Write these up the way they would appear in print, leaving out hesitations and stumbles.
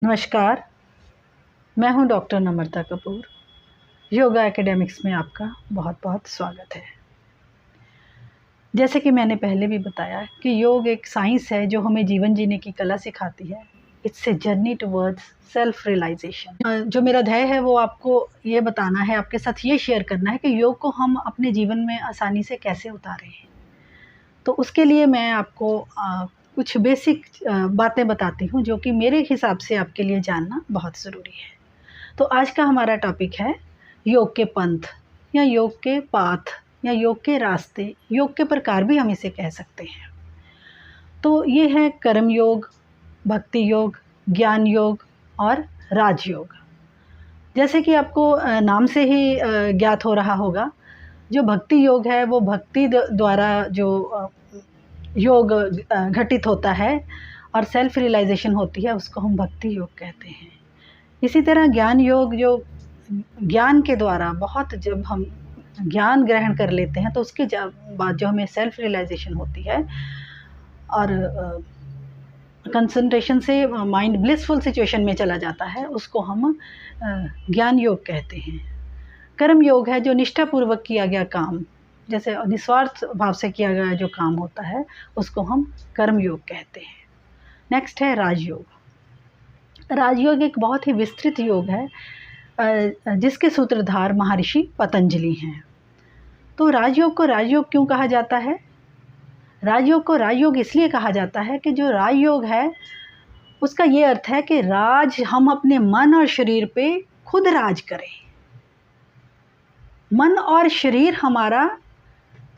नमस्कार, मैं हूं डॉक्टर नम्रता कपूर। योगा एकेडमिक्स में आपका बहुत बहुत स्वागत है। जैसे कि मैंने पहले भी बताया कि योग एक साइंस है जो हमें जीवन जीने की कला सिखाती है। It's a journey towards self realisation. जो मेरा ध्येय है वो आपको ये बताना है, आपके साथ ये शेयर करना है कि योग को हम अपने जीवन में आसानी से कैसे उतारें। तो उसके लिए मैं आपको कुछ बेसिक बातें बताती हूँ जो कि मेरे हिसाब से आपके लिए जानना बहुत ज़रूरी है। तो आज का हमारा टॉपिक है योग के पंथ या योग के पाथ या योग के रास्ते, योग के प्रकार भी हम इसे कह सकते हैं। तो ये है कर्म योग, भक्ति योग, ज्ञान योग और राजयोग। जैसे कि आपको नाम से ही ज्ञात हो रहा होगा, जो भक्ति योग है वो भक्ति द्वारा जो योग घटित होता है और सेल्फ रियलाइजेशन होती है, उसको हम भक्ति योग कहते हैं। इसी तरह ज्ञान योग, जो ज्ञान के द्वारा बहुत जब हम ज्ञान ग्रहण कर लेते हैं तो उसके बाद जो हमें सेल्फ रियलाइजेशन होती है और कंसंट्रेशन से माइंड ब्लिसफुल सिचुएशन में चला जाता है, उसको हम ज्ञान योग कहते हैं। कर्म योग है जो निष्ठापूर्वक किया गया काम, जैसे निस्वार्थ भाव से किया गया जो काम होता है, उसको हम कर्म योग कहते हैं। नेक्स्ट है राजयोग। राजयोग एक बहुत ही विस्तृत योग है जिसके सूत्रधार महर्षि पतंजलि हैं। तो राजयोग को राजयोग क्यों कहा जाता है? राजयोग को राजयोग इसलिए कहा जाता है कि जो राजयोग है उसका ये अर्थ है कि राज हम अपने मन और शरीर पे खुद राज करें। मन और शरीर हमारा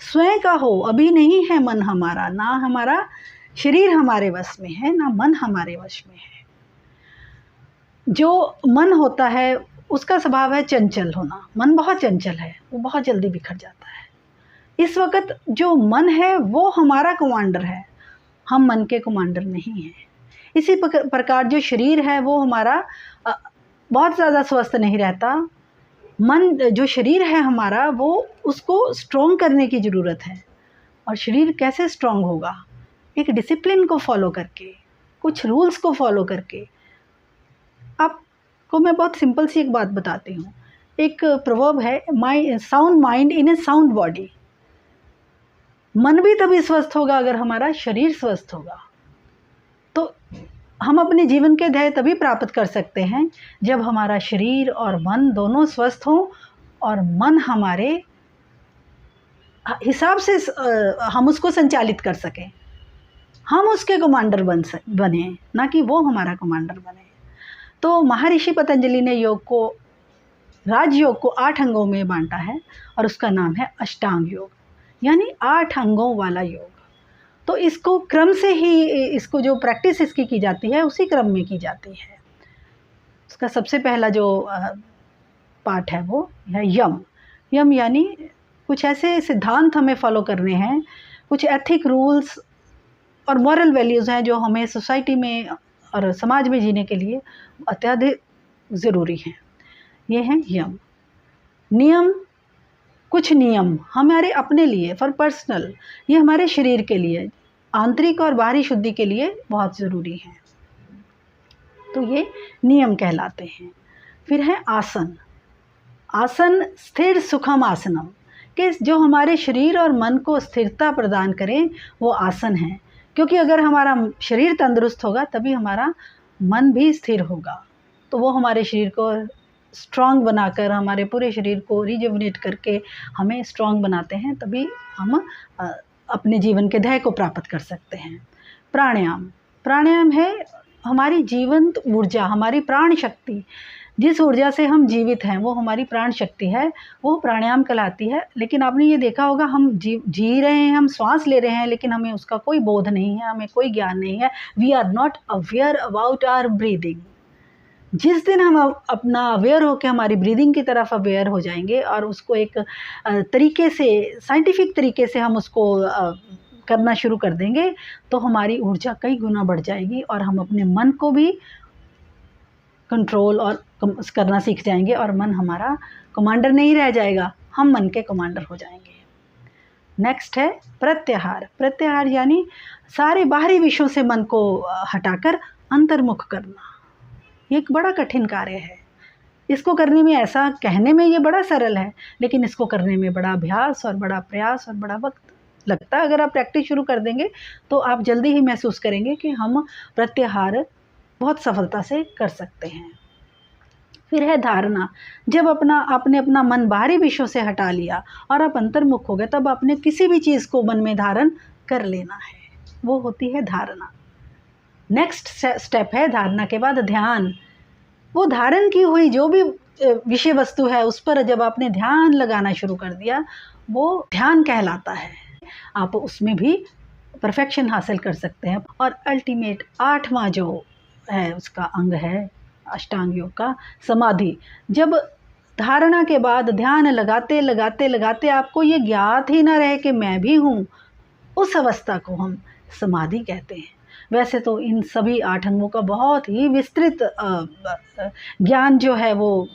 स्वयं का हो, अभी नहीं है मन हमारा, ना हमारा शरीर हमारे वश में है, ना मन हमारे वश में है। जो मन होता है उसका स्वभाव है चंचल होना। मन बहुत चंचल है, वो बहुत जल्दी बिखर जाता है। इस वक्त जो मन है वो हमारा कमांडर है, हम मन के कमांडर नहीं हैं। इसी प्रकार जो शरीर है वो हमारा बहुत ज़्यादा स्वस्थ नहीं रहता। मन जो शरीर है हमारा, वो उसको स्ट्रॉन्ग करने की ज़रूरत है। और शरीर कैसे स्ट्रॉन्ग होगा? एक डिसिप्लिन को फॉलो करके, कुछ रूल्स को फॉलो करके। आपको मैं बहुत सिंपल सी एक बात बताती हूँ। एक प्रवर्ब है, sound mind in A sound body. मन भी तभी स्वस्थ होगा अगर हमारा शरीर स्वस्थ होगा। तो हम अपने जीवन के ध्येय तभी प्राप्त कर सकते हैं जब हमारा शरीर और मन दोनों स्वस्थ हों और मन हमारे हिसाब से हम उसको संचालित कर सकें। हम उसके कमांडर बने, ना कि वो हमारा कमांडर बने। तो महर्षि पतंजलि ने योग को, राजयोग को 8 अंगों में बांटा है और उसका नाम है अष्टांग योग, यानी 8 अंगों वाला योग। तो इसको क्रम से ही, इसको जो प्रैक्टिस इसकी की जाती है उसी क्रम में की जाती है। उसका सबसे पहला जो पार्ट है वो है यम। यम यानी कुछ ऐसे सिद्धांत हमें फॉलो करने हैं, कुछ एथिक रूल्स और मॉरल वैल्यूज़ हैं जो हमें सोसाइटी में और समाज में जीने के लिए अत्यधिक ज़रूरी हैं। ये हैं यम। नियम, कुछ नियम हमारे अपने लिए, फॉर पर्सनल, ये हमारे शरीर के लिए, आंतरिक और बाहरी शुद्धि के लिए बहुत ज़रूरी हैं। तो ये नियम कहलाते हैं। फिर है आसन। आसन स्थिर सुखम आसनम, कि जो हमारे शरीर और मन को स्थिरता प्रदान करें वो आसन है। क्योंकि अगर हमारा शरीर तंदुरुस्त होगा तभी हमारा मन भी स्थिर होगा। तो वो हमारे शरीर को स्ट्रॉन्ग बनाकर, हमारे पूरे शरीर को रिजुविनेट करके हमें स्ट्रॉन्ग बनाते हैं, तभी हम अपने जीवन के ध्येय को प्राप्त कर सकते हैं। प्राणायाम। प्राणायाम है हमारी जीवंत ऊर्जा, हमारी प्राण शक्ति। जिस ऊर्जा से हम जीवित हैं वो हमारी प्राण शक्ति है, वो प्राणायाम कहलाती है। लेकिन आपने ये देखा होगा, हम जी रहे हैं, हम श्वास ले रहे हैं, लेकिन हमें उसका कोई बोध नहीं है, हमें कोई ज्ञान नहीं है। We are not aware about our breathing. जिस दिन हम अपना अवेयर होकर हमारी ब्रीदिंग की तरफ अवेयर हो जाएंगे और उसको एक तरीके से, साइंटिफिक तरीके से हम उसको करना शुरू कर देंगे, तो हमारी ऊर्जा कई गुना बढ़ जाएगी और हम अपने मन को भी कंट्रोल और करना सीख जाएंगे और मन हमारा कमांडर नहीं रह जाएगा, हम मन के कमांडर हो जाएंगे। नेक्स्ट है प्रत्याहार। प्रत्याहार यानी सारे बाहरी विषयों से मन को हटाकर अंतर्मुख करना। ये एक बड़ा कठिन कार्य है। इसको करने में, ऐसा कहने में ये बड़ा सरल है, लेकिन इसको करने में बड़ा अभ्यास और बड़ा प्रयास और बड़ा वक्त लगता है। अगर आप प्रैक्टिस शुरू कर देंगे तो आप जल्दी ही महसूस करेंगे कि हम प्रत्याहार बहुत सफलता से कर सकते हैं। फिर है धारणा। जब आपने अपना मन बाहरी विषयों से हटा लिया और आप अंतर्मुख हो गए, तब आपने किसी भी चीज़ को मन में धारण कर लेना है, वो होती है धारणा। नेक्स्ट स्टेप है धारणा के बाद ध्यान। वो धारण की हुई जो भी विषय वस्तु है उस पर जब आपने ध्यान लगाना शुरू कर दिया, वो ध्यान कहलाता है। आप उसमें भी परफेक्शन हासिल कर सकते हैं। और अल्टीमेट 8वां जो है उसका अंग है अष्टांग योग का, समाधि। जब धारणा के बाद ध्यान लगाते लगाते लगाते आपको ये ज्ञात ही ना रहे कि मैं भी हूँ, उस अवस्था को हम समाधि कहते हैं। वैसे तो इन सभी 8 अंगों का बहुत ही विस्तृत ज्ञान जो है, वो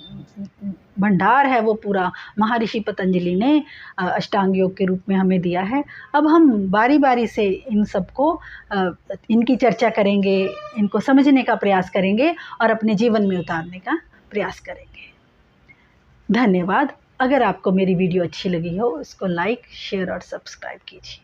भंडार है, वो पूरा महर्षि पतंजलि ने अष्टांग योग के रूप में हमें दिया है। अब हम बारी बारी से इन सबको इनकी चर्चा करेंगे, इनको समझने का प्रयास करेंगे और अपने जीवन में उतारने का प्रयास करेंगे। धन्यवाद। अगर आपको मेरी वीडियो अच्छी लगी हो, इसको लाइक, शेयर और सब्सक्राइब कीजिए।